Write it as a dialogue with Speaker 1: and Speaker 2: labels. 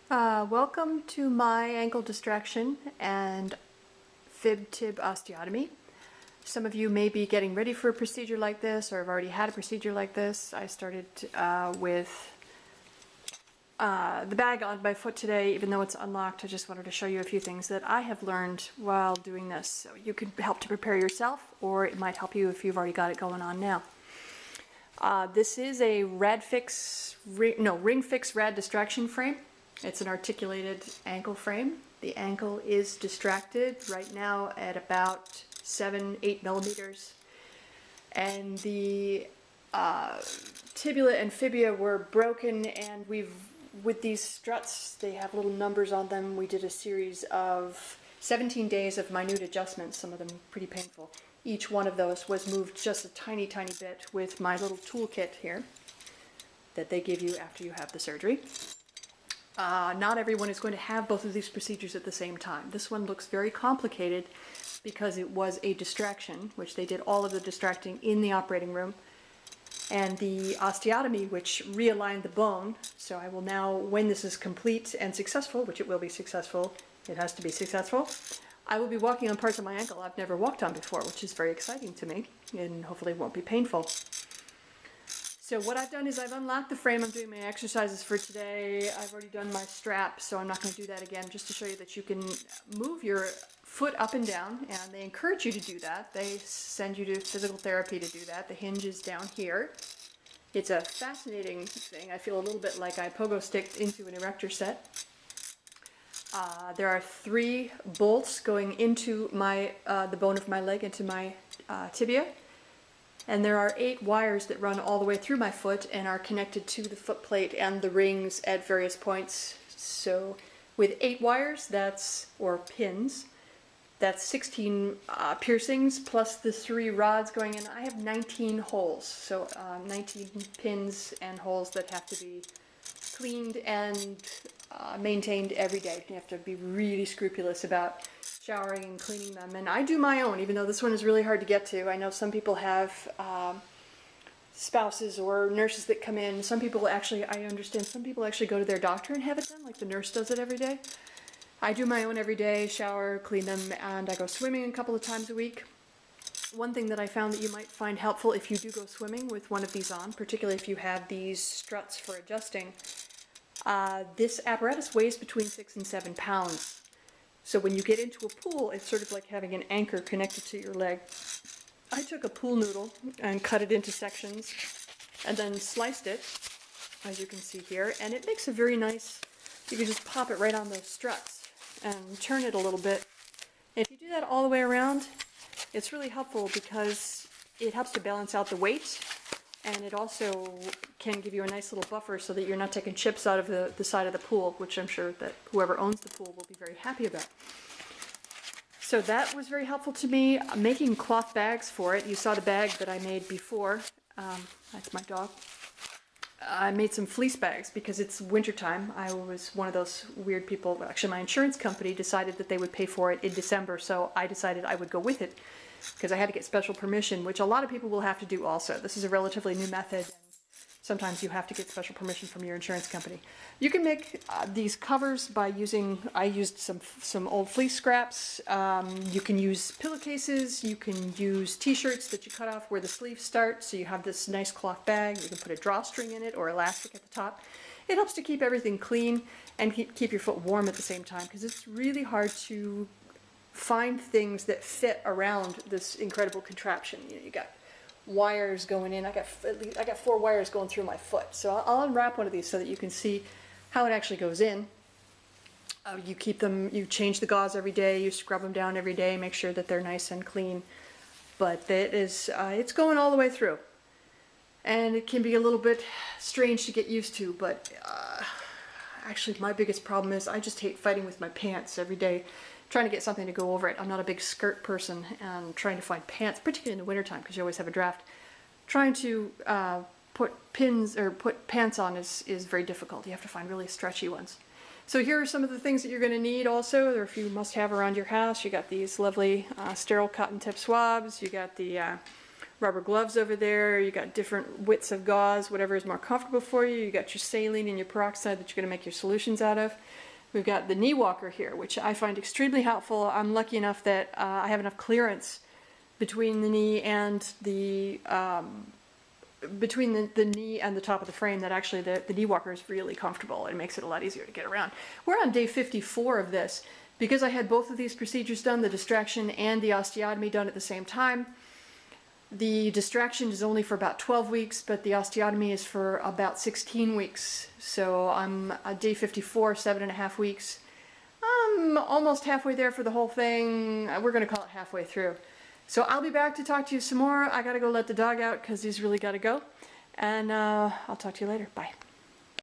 Speaker 1: Welcome to my ankle distraction and fib-tib osteotomy. Some of you may be getting ready for a procedure like this or have already had a procedure like this. I started with the bag on my foot today, even though it's unlocked. I just wanted to show you a few things that I have learned while doing this. So you could help to prepare yourself, or it might help you if you've already got it going on now. This is a ring fix rad distraction frame. It's an articulated ankle frame. The ankle is distracted right now at about 7-8 millimeters. And the tibia and fibia were broken, and with these struts, they have little numbers on them. We did a series of 17 days of minute adjustments, some of them pretty painful. Each one of those was moved just a tiny, tiny bit with my little toolkit here that they give you after you have the surgery. Not everyone is going to have both of these procedures at the same time. This one looks very complicated because it was a distraction, which they did all of the distracting in the operating room, and the osteotomy, which realigned the bone. So I will now, when this is complete and successful, which it will be successful, it has to be successful, I will be walking on parts of my ankle I've never walked on before, which is very exciting to me, and hopefully won't be painful. So what I've done is I've unlocked the frame. I'm doing my exercises for today. I've already done my strap, so I'm not going to do that again, just to show you that you can move your foot up and down, and they encourage you to do that. They send you to physical therapy to do that. The hinge is down here. It's a fascinating thing. I feel a little bit like I pogo sticked into an erector set. There are 3 bolts going into the bone of my leg, into my tibia. And there are 8 wires that run all the way through my foot and are connected to the foot plate and the rings at various points. So with 8 wires, or pins, that's 16 piercings plus the 3 rods going in. I have 19 holes, so 19 pins and holes that have to be cleaned and maintained every day. You have to be really scrupulous about showering and cleaning them, and I do my own, even though this one is really hard to get to. I know some people have spouses or nurses that come in. Some people actually, I understand, some people actually go to their doctor and have it done, like the nurse does it every day. I do my own every day, shower, clean them, and I go swimming a couple of times a week. One thing that I found that you might find helpful if you do go swimming with one of these on, particularly if you have these struts for adjusting, this apparatus weighs between 6 and 7 pounds. So when you get into a pool, it's sort of like having an anchor connected to your leg. I took a pool noodle and cut it into sections and then sliced it, as you can see here, and it makes a very nice, you can just pop it right on those struts and turn it a little bit. And if you do that all the way around, it's really helpful because it helps to balance out the weight, and it also can give you a nice little buffer so that you're not taking chips out of the side of the pool, which I'm sure that whoever owns the pool will be very happy about. So that was very helpful to me. Making cloth bags for it. You saw the bag that I made before. That's my dog. I made some fleece bags because it's wintertime. I was one of those weird people. Actually, my insurance company decided that they would pay for it in December, so I decided I would go with it because I had to get special permission, which a lot of people will have to do also. This is a relatively new method, and sometimes you have to get special permission from your insurance company. You can make these covers by I used some old fleece scraps. You can use pillowcases. You can use t-shirts that you cut off where the sleeves start, so you have this nice cloth bag. You can put a drawstring in it or elastic at the top. It helps to keep everything clean and keep your foot warm at the same time, because it's really hard to find things that fit around this incredible contraption. You got wires going in. I got 4 wires going through my foot. So I'll unwrap one of these so that you can see how it actually goes in. You keep them, you change the gauze every day, you scrub them down every day, make sure that they're nice and clean. But it's going all the way through. And it can be a little bit strange to get used to, but actually my biggest problem is I just hate fighting with my pants every day, trying to get something to go over it. I'm not a big skirt person, and trying to find pants, particularly in the wintertime because you always have a draft, trying to put pants on is very difficult. You have to find really stretchy ones. So here are some of the things that you're going to need also. There are a few must-have around your house. You got these lovely sterile cotton tip swabs. You got the rubber gloves over there. You got different widths of gauze, whatever is more comfortable for you. You got your saline and your peroxide that you're going to make your solutions out of. We've got the knee walker here, which I find extremely helpful. I'm lucky enough that I have enough clearance between the knee and the knee and the top of the frame that actually the knee walker is really comfortable. It makes it a lot easier to get around. We're on day 54 of this. Because I had both of these procedures done, the distraction and the osteotomy done at the same time. The distraction is only for about 12 weeks, but the osteotomy is for about 16 weeks. So I'm at day 54, 7.5 weeks. I'm almost halfway there for the whole thing. We're going to call it halfway through. So I'll be back to talk to you some more. I got to go let the dog out because he's really got to go. And I'll talk to you later. Bye.